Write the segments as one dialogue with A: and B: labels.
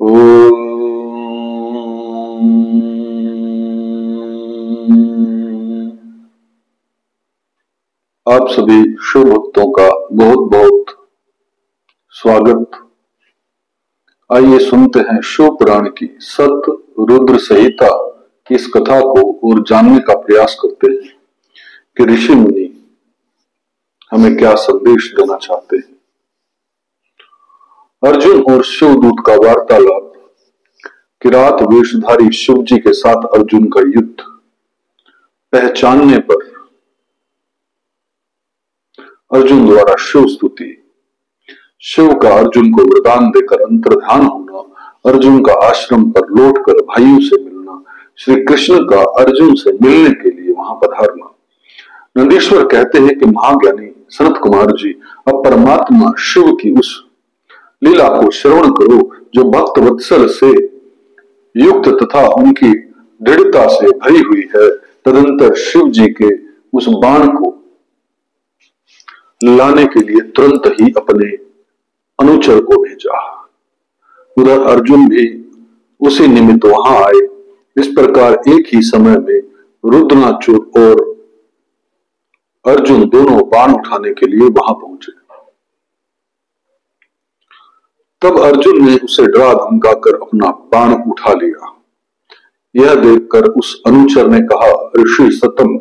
A: आप सभी शिव भक्तों का बहुत बहुत स्वागत। आइए सुनते हैं शिव पुराण की सत रुद्र संहिता की इस कथा को और जानने का प्रयास करते हैं कि ऋषि मुनि हमें क्या संदेश देना चाहते हैं। अर्जुन और शिवदूत का वार्तालाप। किरात वेशधारी शिव जी के साथ अर्जुन का युद्ध। पहचानने पर अर्जुन द्वारा शिव स्तुति। शिव का अर्जुन को वरदान देकर अंतर्धान होना, अर्जुन का आश्रम पर लौटकर भाइयों से मिलना, श्री कृष्ण का अर्जुन से मिलने के लिए वहां पधारना। नंदीश्वर कहते हैं कि महाज्ञानी सनत कुमार जी, अब परमात्मा शिव की उस लीला को श्रवण करो जो भक्त वत्सल से युक्त तथा उनकी दृढ़ता से भरी हुई है। तदंतर शिव जी के उस बाण को लाने के लिए तुरंत ही अपने अनुचर को भेजा। उधर अर्जुन भी उसी निमित्त वहां आए। इस प्रकार एक ही समय में रुद्राचुर और अर्जुन दोनों बाण उठाने के लिए वहां पहुंचे। तब अर्जुन ने उसे डरा धमकाकर अपना बाण उठा लिया। यह देखकर उस अनुचर ने कहा, ऋषि सतम,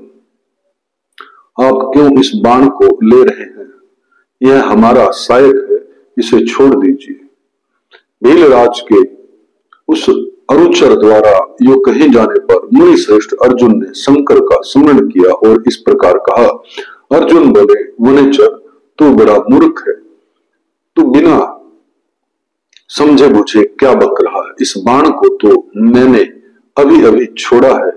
A: आप क्यों इस बाण को ले रहे हैं? यह हमारा सहायक है, इसे छोड़ दीजिए। भीलराज के उस अनुचर द्वारा यो कहे जाने पर मुनि श्रेष्ठ अर्जुन ने शंकर का स्मरण किया और इस प्रकार कहा। अर्जुन बोले, वनेचर, तू बड़ा मूर्ख है, तू बिना समझे बुझे क्या बक रहा है? इस बाण को तो मैंने अभी अभी छोड़ा है,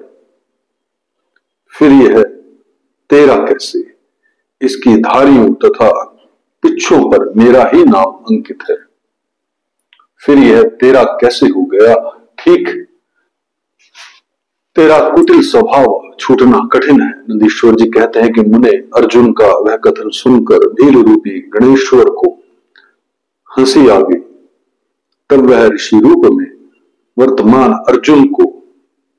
A: फिर यह तेरा कैसे? इसकी धारियों तथा पिच्छों पर मेरा ही नाम अंकित है, फिर यह तेरा कैसे हो गया? ठीक, तेरा कुटिल स्वभाव छूटना कठिन है। नंदीश्वर जी कहते हैं कि मुने अर्जुन का वह कथन सुनकर भील रूपी गणेश्वर को हंसी आ गई। तब वह ऋषि रूप में वर्तमान अर्जुन को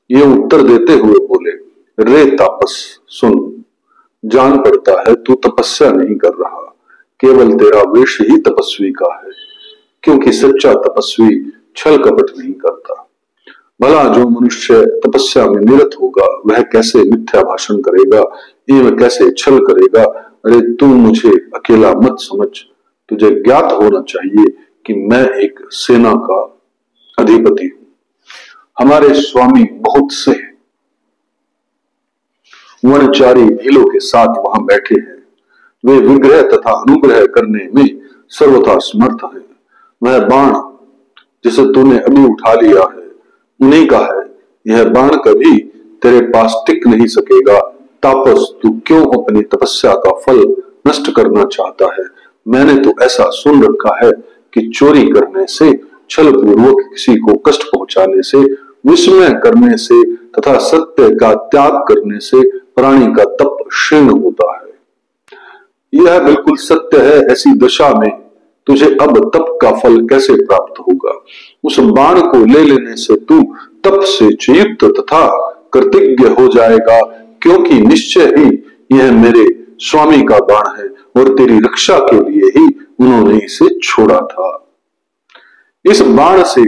A: यह उत्तर देते हुए बोले, रे तापस सुन, जान पड़ता है तू तपस्या नहीं कर रहा, केवल तेरा वेश ही तपस्वी का है, क्योंकि सच्चा तपस्वी छल कपट नहीं करता। भला जो मनुष्य तपस्या में निरत होगा वह कैसे मिथ्या भाषण करेगा, एवं कैसे छल करेगा? अरे तू मुझे अकेला मत समझ, तुझे ज्ञात होना चाहिए कि मैं एक सेना का अधिपति हूं। हमारे स्वामी बहुत से वनचारी भीलों के साथ वहां बैठे हैं। वे विग्रह तथा अनुग्रह करने में सर्वथा समर्थ है। वह बाण जिसे तूने अभी उठा लिया है उन्हीं का है। यह बाण कभी तेरे पास टिक नहीं सकेगा। तापस, तू क्यों अपनी तपस्या का फल नष्ट करना चाहता है? मैंने तो ऐसा सुन रखा है कि चोरी करने से, छल पूर्वक किसी को कष्ट पहुंचाने से, विस्मय करने से तथा सत्य का त्याग करने से प्राणी का तप क्षीण होता है। यह बिल्कुल सत्य है। ऐसी दशा में तुझे अब तप का फल कैसे प्राप्त होगा? उस बाण को ले लेने से तू तप से युक्त तथा कृतज्ञ हो जाएगा, क्योंकि निश्चय ही यह मेरे स्वामी का बाण है और तेरी रक्षा के लिए ही उन्होंने इसे छोड़ा था। इस बाण से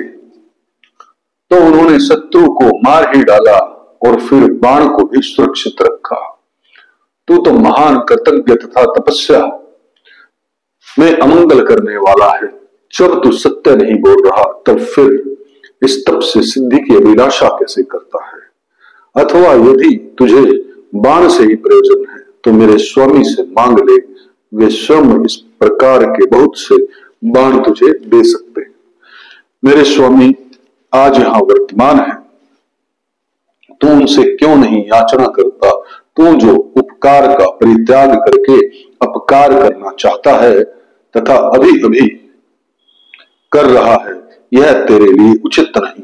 A: तो उन्होंने शत्रु को मार ही डाला और फिर बाण को भी सुरक्षित रखा। तू तो महान कृतज्ञ तथा तपस्या में अमंगल करने वाला है। जब तू सत्य नहीं बोल रहा तब फिर इस तप से सिद्धि की अभिलाषा कैसे करता है? अथवा यदि तुझे बाण से ही प्रयोजन है तो मेरे स्वामी से मांग ले, वे स्वयं इस प्रकार के बहुत से बाण तुझे दे सकते हैं। मेरे स्वामी आज यहां वर्तमान है, तू उनसे क्यों नहीं याचना करता? तू जो उपकार का परित्याग करके अपकार करना चाहता है तथा अभी अभी कर रहा है, यह तेरे लिए उचित नहीं।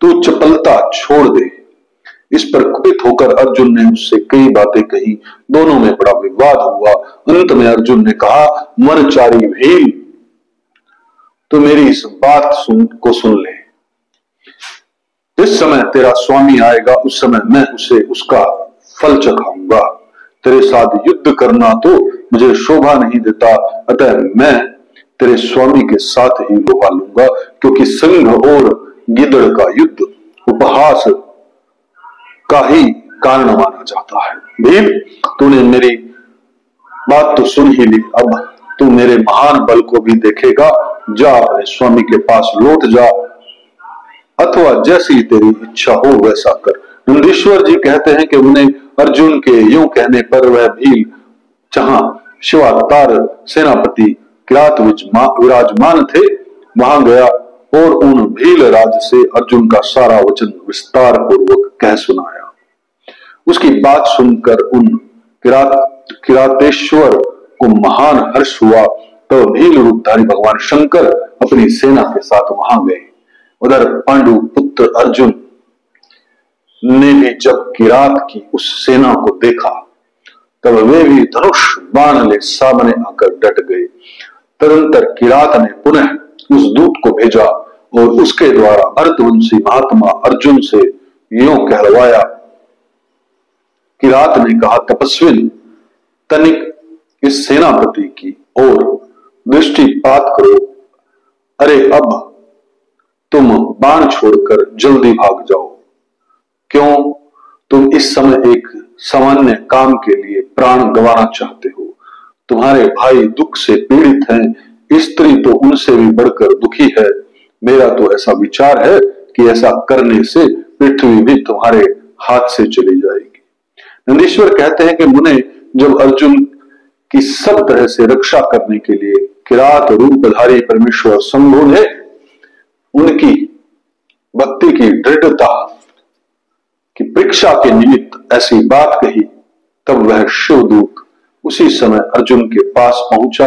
A: तू चपलता छोड़ दे। इस पर कुपित होकर अर्जुन ने उससे कई बातें कही। दोनों में बड़ा विवाद हुआ। अंत में अर्जुन ने कहा, वनचारी भील, तो मेरी इस बात को सुन ले। इस समय तेरा स्वामी आएगा, उस समय मैं उसे उसका फल चखाऊंगा। तेरे साथ युद्ध करना तो मुझे शोभा नहीं देता, अतः मैं तेरे स्वामी के साथ ही लोहा लूंगा, क्योंकि सिंह और गिदड़ का युद्ध उपहास का ही कारण माना जाता है। भील, तूने मेरी बात तो सुन ही ली, अब तू मेरे महान बल को भी देखेगा। जा, अपने स्वामी के पास लौट जा, अथवा जैसी तेरी इच्छा हो वैसा कर। नंदीश्वर जी कहते हैं कि उन्हें अर्जुन के यूं कहने पर वह भील जहां शिवावतार सेनापति किरात विराजमान थे वहां गया और उन भील राज से अर्जुन का सारा वचन विस्तार पूर्वक कह सुनाया। उसकी बात सुनकर उन किरातेश्वर को महान हर्ष हुआ। तो भील रूपधारी भगवान शंकर अपनी सेना के साथ वहां गए। उधर पांडु पुत्र अर्जुन ने भी जब किरात की उस सेना को देखा तब वे भी धनुष बाण ले सामने आकर डट गए। तदंतर किरात ने पुनः उस दूत को भेजा और उसके द्वारा भरतवंशी महात्मा अर्जुन से यूं कहलवाया। किरात ने कहा, तपस्विन, तनिक इस सेनापति की ओर दृष्टिपात करो। अरे अब तुम बाण छोड़कर जल्दी भाग जाओ। क्यों? तुम इस समय एक सामान्य काम के लिए प्राण गंवाना चाहते हो। तुम्हारे भाई दुख से पीड़ित हैं, स्त्री तो उनसे भी बढ़कर दुखी है। मेरा तो ऐसा विचार है कि ऐसा करने से पृथ्वी भी तुम्हारे हाथ से चली जाएगी। नंदीश्वर कहते हैं कि मुने, जब अर्जुन की सब तरह से रक्षा करने के लिए किरात रूपधारी परमेश्वर शंभु ने उनकी भक्ति की दृढ़ता की परीक्षा के निमित्त ऐसी बात कही, तब वह शिवदूत उसी समय अर्जुन के पास पहुंचा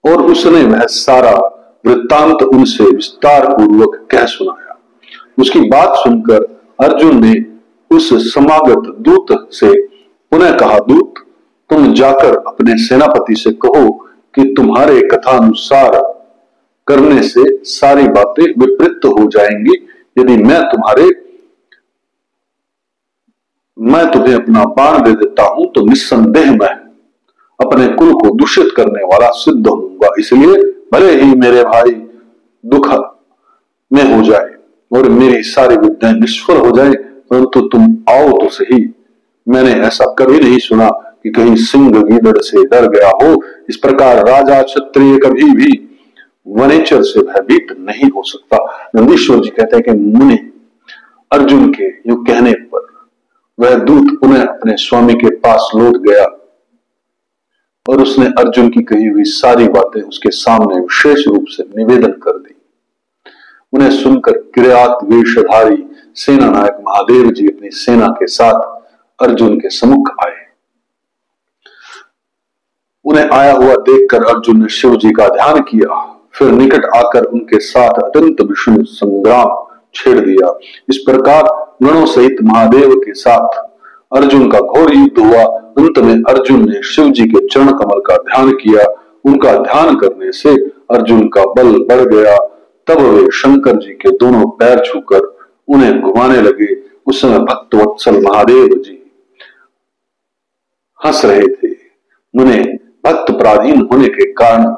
A: और उसने वह सारा वृत्तांत उनसे विस्तार पूर्वक कह सुनाया। उसकी बात सुनकर अर्जुन ने उस समागत दूत से पुनः कहा, दूत, तुम जाकर अपने सेनापति से कहो कि तुम्हारे कथानुसार करने से सारी बातें विपरीत हो जाएंगी। यदि मैं तुम्हें अपना बाण दे देता हूं तो निस्संदेह मैं अपने कुल को दूषित करने वाला सिद्ध होऊंगा। इसलिए भले ही मेरे भाई दुख में हो जाए और मेरी सारी विद्याएं निष्फल हो जाए, परंतु तुम आओ तो सही। मैंने ऐसा कभी नहीं सुना कि कहीं सिंह गीदड़ से डर गया हो। इस प्रकार राजा क्षत्रिय कभी भी वनेचर से भयभीत नहीं हो सकता। नंदीश्वर जी कहते हैं कि मुनि अर्जुन के यूं कहने पर वह दूत पुनः अपने स्वामी के पास लौट गया और उसने अर्जुन की कही हुई सारी बातें उसके सामने विशेष रूप से निवेदन कर दी। उन्हें सुनकर किरात वेशधारी सेना नायक महादेव जी अपनी सेना के साथ अर्जुन के सम्मुख आए। उन्हें आया हुआ देखकर अर्जुन ने शिव जी का ध्यान किया, फिर निकट आकर उनके साथ अत्यंत भीषण संग्राम छेड़ दिया। इस प्रकार गणों सहित महादेव के साथ अर्जुन का घोर युद्ध हुआ। अंत में अर्जुन ने शिव जी के चरण कमल का ध्यान किया। उनका ध्यान करने से अर्जुन का बल बढ़ गया। तब वे शंकर जी के दोनों पैर छूकर उन्हें घुमाने लगे। उस समय भक्त वत्सल महादेव जी हंस रहे थे। उन्हें भक्त पराधीन होने के कारण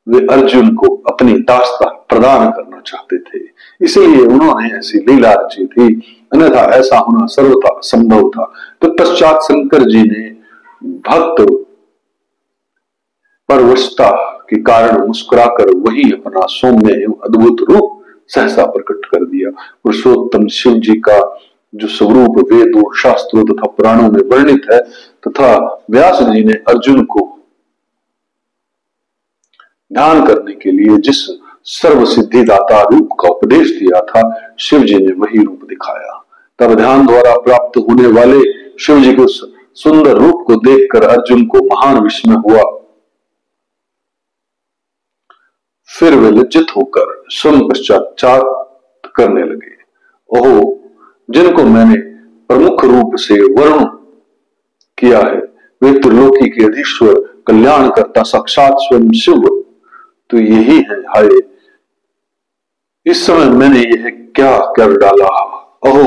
A: वे अर्जुन को अपनी दास्ता प्रदान करना चाहते थे, इसलिए उन्होंने ऐसी लीला रची थी, अन्यथा ऐसा होना सर्वथा संभव था। तत्पश्चात शंकर जी ने भक्त परवशता के कारण मुस्कुराकर वही अपना सौम्य एवं अद्भुत रूप सहसा प्रकट कर दिया। पुरुषोत्तम शिव जी का जो स्वरूप वेदों, शास्त्रों तथा पुराणों में वर्णित है, तथा व्यास जी ने अर्जुन को ध्यान करने के लिए जिस सर्व सिद्धिदाता रूप का उपदेश दिया था, शिव जी ने वही रूप दिखाया। तब ध्यान द्वारा प्राप्त होने वाले शिव जी के उस सुंदर रूप को देखकर अर्जुन को महान विस्मय हुआ। फिर वे लज्जित होकर स्वयं पश्चाताप करने लगे। ओहो, जिनको मैंने प्रमुख रूप से वर्ण किया है, वे त्रिलोकी के अधीश्वर कल्याण करता साक्षात स्वयं शिव तो यही है। हाय, इस समय मैंने यह क्या कर डाला। अहो,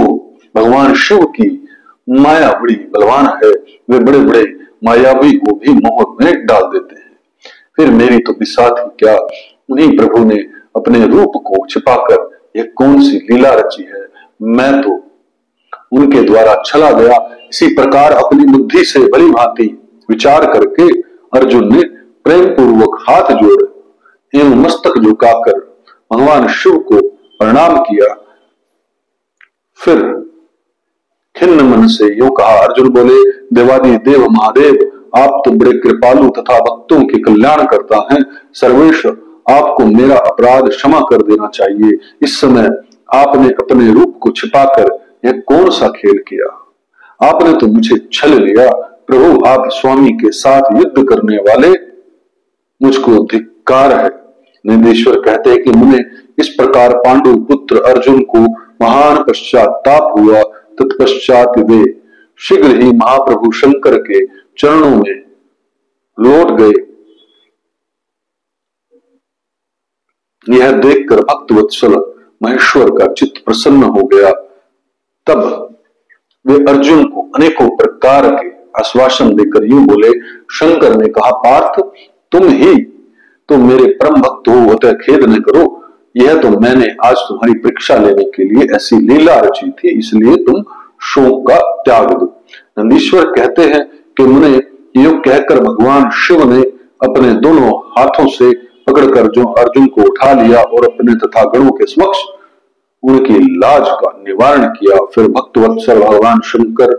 A: भगवान शिव की माया बड़ी बलवान है, वे बड़े बड़े मायावी को भी मोह में डाल देते हैं। फिर मेरी तो बिसात ही क्या, उन्हीं प्रभु ने अपने रूप को छिपाकर यह कौन सी लीला रची है। मैं तो उनके द्वारा छला गया। इसी प्रकार अपनी बुद्धि से भली भांति विचार करके अर्जुन ने प्रेम पूर्वक हाथ जोड़ एवं मस्तक झुकाकर भगवान शिव को प्रणाम किया। फिर खिन्न मन से यूं कहा। अर्जुन बोले, देवादि देव महादेव, आप तो बड़े कृपालु तथा भक्तों के कल्याण करता हैं। सर्वेश्वर, आपको मेरा अपराध क्षमा कर देना चाहिए। इस समय आपने अपने रूप को छिपाकर यह कौन सा खेल किया। आपने तो मुझे छल लिया। प्रभु, आप स्वामी के साथ युद्ध करने वाले, मुझको धिक्कार है। नंदीश्वर कहते हैं कि मुने इस प्रकार पांडु पुत्र अर्जुन को महान पश्चाताप हुआ। तत्पश्चात वे शीघ्र ही महाप्रभु शंकर के चरणों में लौट गए। यह देखकर भक्त वत्सल महेश्वर का चित्त प्रसन्न हो गया। तब वे अर्जुन को अनेकों प्रकार के आश्वासन देकर यूं बोले। शंकर ने कहा, पार्थ, तुम ही तो मेरे परम भक्त हो, अतः खेद न करो। यह तो मैंने आज तुम्हारी परीक्षा लेने के लिए ऐसी लीला रची थी, इसलिए तुम शोक का त्याग दो। नंदीश्वर कहते हैं कि मुने यूं कहकर भगवान शिव ने अपने दोनों हाथों से पकड़कर जो अर्जुन को उठा लिया और अपने तथा गणों के समक्ष उनकी लाज का निवारण किया। फिर भक्त वत्सल भगवान शंकर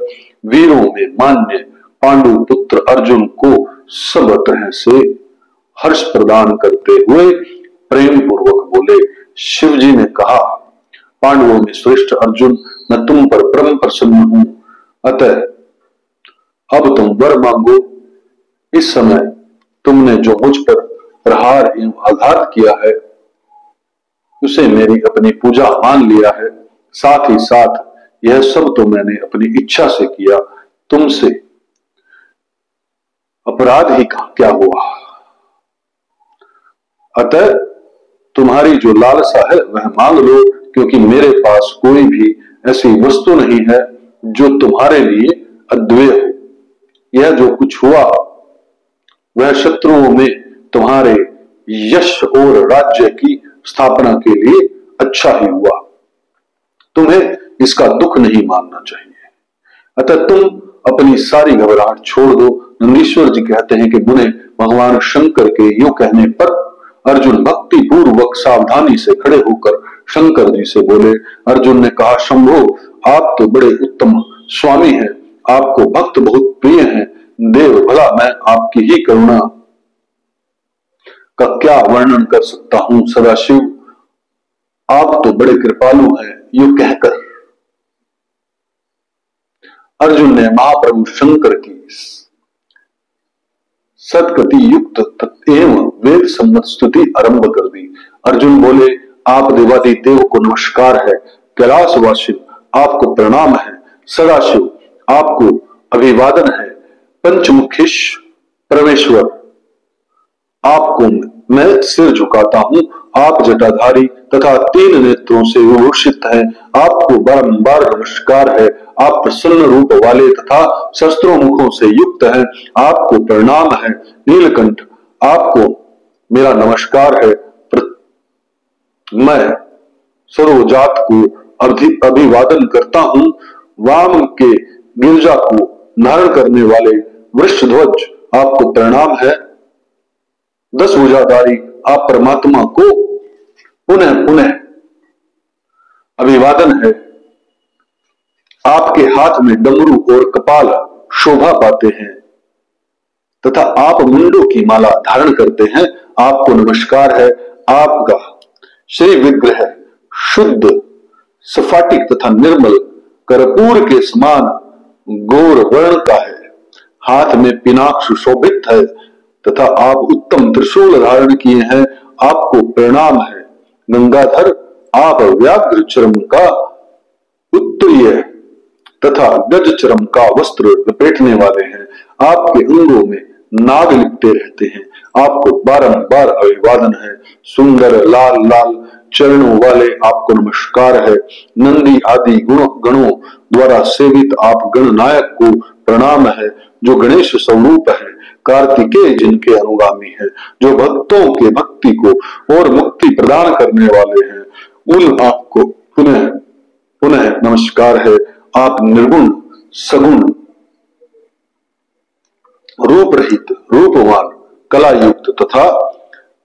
A: वीरों में मान्य पांडु पुत्र अर्जुन को सब तरह से हर्ष प्रदान करते हुए प्रेम पूर्वक बोले। शिव जी ने कहा, पांडवों में श्रेष्ठ अर्जुन, मैं तुम पर परम प्रसन्न हूं, अतः अब तुम वर मांगो। इस समय तुमने जो मुझ पर प्रहार एवं आघात किया है, उसे मेरी अपनी पूजा मान लिया है। साथ ही साथ यह सब तो मैंने अपनी इच्छा से किया, तुमसे अपराध ही क्या हुआ। अतः तुम्हारी जो लालसा है वह मांग लो, क्योंकि मेरे पास कोई भी ऐसी वस्तु नहीं है जो तुम्हारे लिए अद्वैय हो। यह जो कुछ हुआ वह शत्रुओं में तुम्हारे यश और राज्य की स्थापना के लिए अच्छा ही हुआ। तुम्हें इसका दुख नहीं मानना चाहिए। अतः तुम अपनी सारी घबराहट छोड़ दो। नंदीश्वर जी कहते हैं कि मुने भगवान शंकर के यूं कहने पर अर्जुन भक्ति पूर्वक सावधानी से खड़े होकर शंकर जी से बोले। अर्जुन ने कहा, शंभो, आप तो बड़े उत्तम स्वामी हैं, आपको भक्त बहुत प्रिय हैं। देव, भला मैं आपकी ही करुणा का क्या वर्णन कर सकता हूं। सदाशिव, आप तो बड़े कृपालु हैं। यूं कहकर अर्जुन ने महाप्रभु शंकर की सत्कति युक्त एवं वेद सम्मत स्तुति आरंभ कर दी। अर्जुन बोले, आप देवादि देव को नमस्कार है। कैलाशवासी, आपको प्रणाम है। सदाशिव, आपको अभिवादन है। पंचमुखीश परमेश्वर, आपको मैं सिर झुकाता हूं। आप जटाधारी तथा 3 नेत्रों से विभूषित हैं, आपको बारंबार नमस्कार है। आप प्रसन्न रूप वाले तथा शस्त्रों मुखों से युक्त हैं, आपको प्रणाम है। नीलकंठ, आपको मेरा नमस्कार है। मैं सर्वजात को अभिवादन करता हूं। वाम के गिरजा को धारण करने वाले वृषध्वज, आपको प्रणाम है। 10 भुजाधारी आप परमात्मा को पुनः पुनः अभिवादन है। आपके हाथ में डमरू और कपाल शोभा पाते हैं तथा आप मुंडों की माला धारण करते हैं, आपको नमस्कार है। आपका श्री विग्रह शुद्ध, सफाटिक तथा निर्मल कर्पूर के समान गौर वर्ण का है। हाथ में पिनाक्ष शोभित है तथा आप उत्तम त्रिशूल धारण किए हैं, आपको प्रणाम है। गंगाधर, आप व्याघ्र चर्म का उत्तरीय तथा गज चर्म का वस्त्र लपेटने वाले हैं, आपके अंगों में नाग लिपटे रहते हैं, आपको बारंबार अभिवादन है। सुंदर लाल लाल चरणों वाले आपको नमस्कार है। नंदी आदि गणों द्वारा सेवित आप गणनायक को प्रणाम है, जो गणेश स्वरूप है। कार्तिकेय जिनके अनुगामी है, जो भक्तों के भक्ति को और मुक्ति प्रदान करने वाले हैं, उन आपको पुनः पुनः नमस्कार है। आप निर्गुण सगुण रूप रहित रूपवान कला युक्त तथा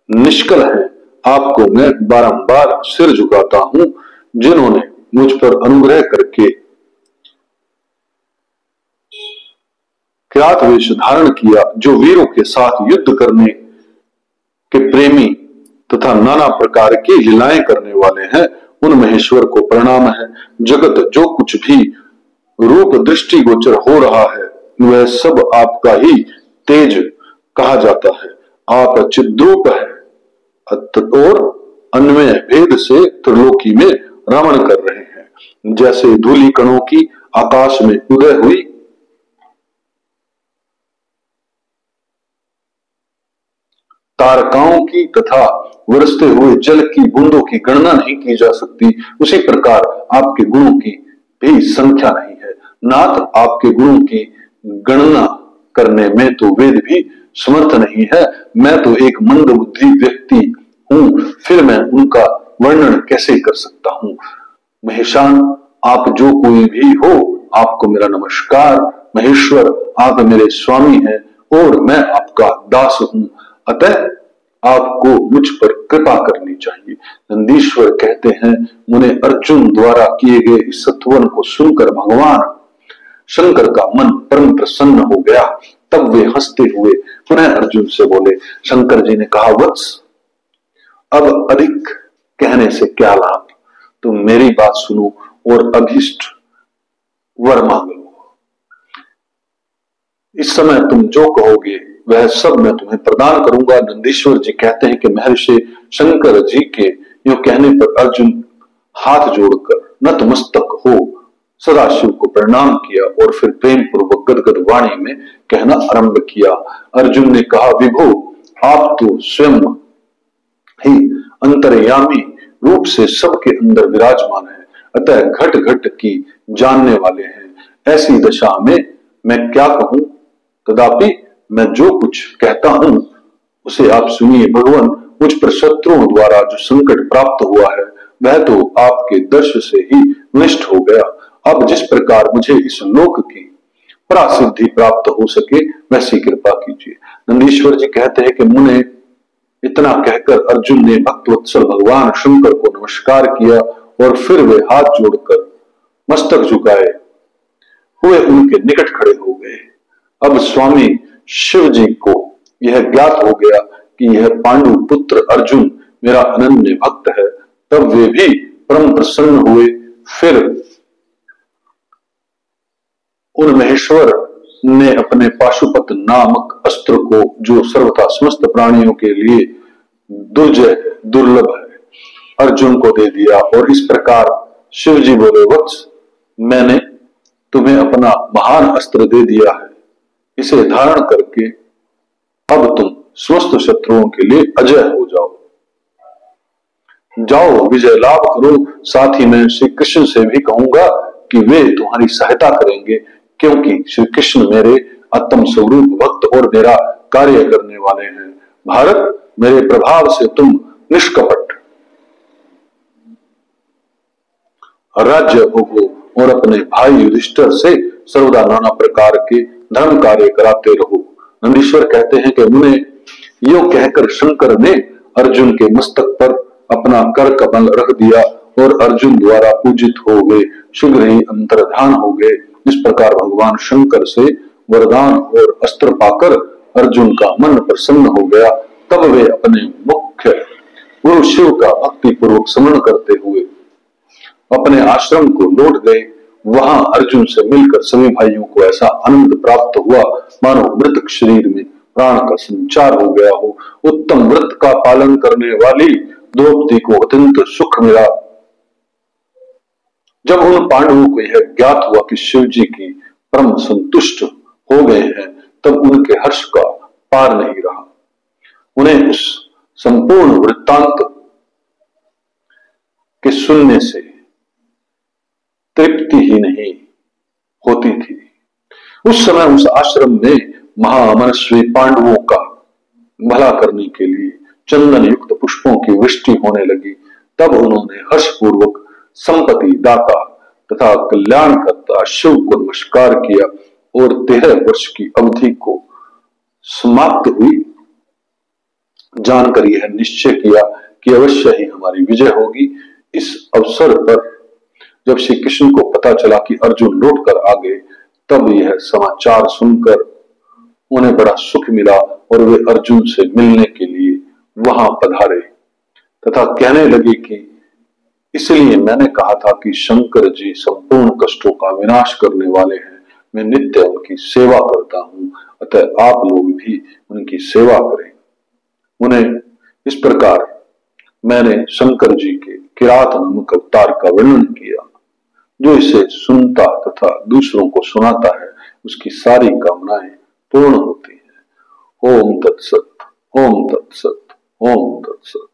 A: निष्कल है। आपको मैं बारंबार सिर झुकाता हूं। जिन्होंने मुझ पर अनुग्रह करके किरात वेश धारण किया, जो वीरों के साथ युद्ध करने के प्रेमी तथा नाना प्रकार की लीलाएं करने वाले हैं, उन महेश्वर को प्रणाम है। जगत जो कुछ भी रूप दृष्टि गोचर हो रहा है, वह सब आपका ही तेज कहा जाता है। आप चिद्रूप है और अन्वय भेद से त्रिलोकी में रमण कर रहे हैं। जैसे धूलि कणों की आकाश में उदय हुई तारकाओं की तथा बरसते हुए जल की बूंदों की गणना नहीं की जा सकती, उसी प्रकार आपके गुणों की भी संख्या नहीं है। नाथ आपके गुणों की गणना करने में तो वेद भी समर्थ नहीं है। मैं तो एक मंद बुद्धि व्यक्ति हूं, फिर मैं उनका वर्णन कैसे कर सकता हूं। महेशान, आप जो कोई भी हो, आपको मेरा नमस्कार। महेश्वर, आप मेरे स्वामी हैं और मैं आपका दास हूं, अतः आपको मुझ पर कृपा करनी चाहिए। नंदीश्वर कहते हैं, मुने अर्जुन द्वारा किए गए इस सत्वन को सुनकर भगवान शंकर का मन परम प्रसन्न हो गया। तब वे हंसते हुए पुनः अर्जुन से बोले। शंकर जी ने कहा, वत्स, अब अधिक कहने से क्या लाभ, तुम मेरी बात सुनो और अभीष्ट वर मांग लो। इस समय तुम जो कहोगे वह सब मैं तुम्हें प्रदान करूंगा। नंदीश्वर जी कहते हैं कि महर्षि शंकर जी के यूं कहने पर अर्जुन हाथ जोड़कर नतमस्तक हो सदाशिव को प्रणाम किया और फिर प्रेम पूर्वक गदगद वाणी में कहना आरंभ किया। अर्जुन ने कहा, विभो, आप तो स्वयं ही अंतर्यामी रूप से सबके अंदर विराजमान है, अतः घट घट की जानने वाले हैं। ऐसी दशा में मैं क्या कहूं, तथापि मैं जो कुछ कहता हूं उसे आप सुनिए। भगवान, मुझ पर शत्रुओं द्वारा जो संकट प्राप्त हुआ है, वह तो आपके दर्श से ही नष्ट हो गया। अब जिस प्रकार मुझे इस लोक की परासिद्धि प्राप्त हो सके, वैसी कृपा कीजिए। नंदीश्वर जी कहते हैं कि मुने इतना कहकर अर्जुन ने भक्तवत्सल भगवान शंकर को नमस्कार किया और फिर वे हाथ जोड़कर मस्तक झुकाए हुए उनके निकट खड़े हो गए। अब स्वामी शिव जी को यह ज्ञात हो गया कि यह पांडु पुत्र अर्जुन मेरा अनन्य भक्त है। तब वे भी परम प्रसन्न हुए। फिर उन महेश्वर ने अपने पाशुपत नामक अस्त्र को, जो सर्वथा समस्त प्राणियों के लिए दुर्जय दुर्लभ है, अर्जुन को दे दिया और इस प्रकार शिव जी बोले, वत्स, मैंने तुम्हें अपना महान अस्त्र दे दिया है। इसे धारण करके अब तुम समस्त शत्रुओं के लिए अजय हो जाओ। जाओ, विजय लाभ करो। साथ ही मैं श्री कृष्ण से भी कहूंगा कि वे तुम्हारी सहायता करेंगे, क्योंकि श्री कृष्ण मेरे आत्म स्वरूप भक्त और मेरा कार्य करने वाले हैं। भारत, मेरे प्रभाव से तुम निष्कपट राज्य भोगो और अपने भाई युधिष्ठिर से सर्वदा नाना प्रकार के धर्म कार्य कराते रहो। नंदीश्वर कहते हैं कि मुने यो कहकर शंकर ने अर्जुन के मस्तक पर अपना कर कमल रख दिया और अर्जुन द्वारा पूजित हो गए, शीघ्र ही अंतर्धान हो गए। इस प्रकार भगवान शंकर से वरदान और अस्त्र पाकर अर्जुन का मन प्रसन्न हो गया। तब वे अपने मुख्य गुरु शिव का भक्ति पूर्वक स्मरण करते हुए अपने आश्रम को लौट गए। वहां अर्जुन से मिलकर सभी भाइयों को ऐसा आनंद प्राप्त हुआ मानो मृतक शरीर में प्राण का संचार हो गया हो। उत्तम व्रत का पालन करने वाली द्रौपदी को अत्यंत सुख मिला। जब उन पांडवों को यह ज्ञात हुआ कि शिव जी की परम संतुष्ट हो गए हैं, तब उनके हर्ष का पार नहीं रहा। उन्हें उस संपूर्ण वृत्तांत कि सुनने से तृप्ति ही नहीं होती थी। उस समय उस आश्रम में महामनस्वी पांडवों का भला करने के लिए चंदन युक्त पुष्पों की वृष्टि होने लगी। तब उन्होंने हर्षपूर्वक संपत्ति दाता तथा कल्याणकर्ता शिव को नमस्कार किया और 13 वर्ष की अवधि को समाप्त हुई जानकर यह निश्चय किया कि अवश्य ही हमारी विजय होगी। इस अवसर पर जब श्री कृष्ण को पता चला कि अर्जुन लौटकर आ गए, तब यह समाचार सुनकर उन्हें बड़ा सुख मिला और वे अर्जुन से मिलने के लिए वहां पधारे तथा कहने लगे कि इसलिए मैंने कहा था कि शंकर जी संपूर्ण कष्टों का विनाश करने वाले हैं। मैं नित्य उनकी सेवा करता हूं, अतः आप लोग भी उनकी सेवा करें। उन्हें इस प्रकार मैंने शंकर जी के किरात नामक अवतार का वर्णन किया। जो इसे सुनता तथा दूसरों को सुनाता है, उसकी सारी कामनाएं पूर्ण होती हैं। ओम तत्सत, ओम तत्सत, ओम तत्सत।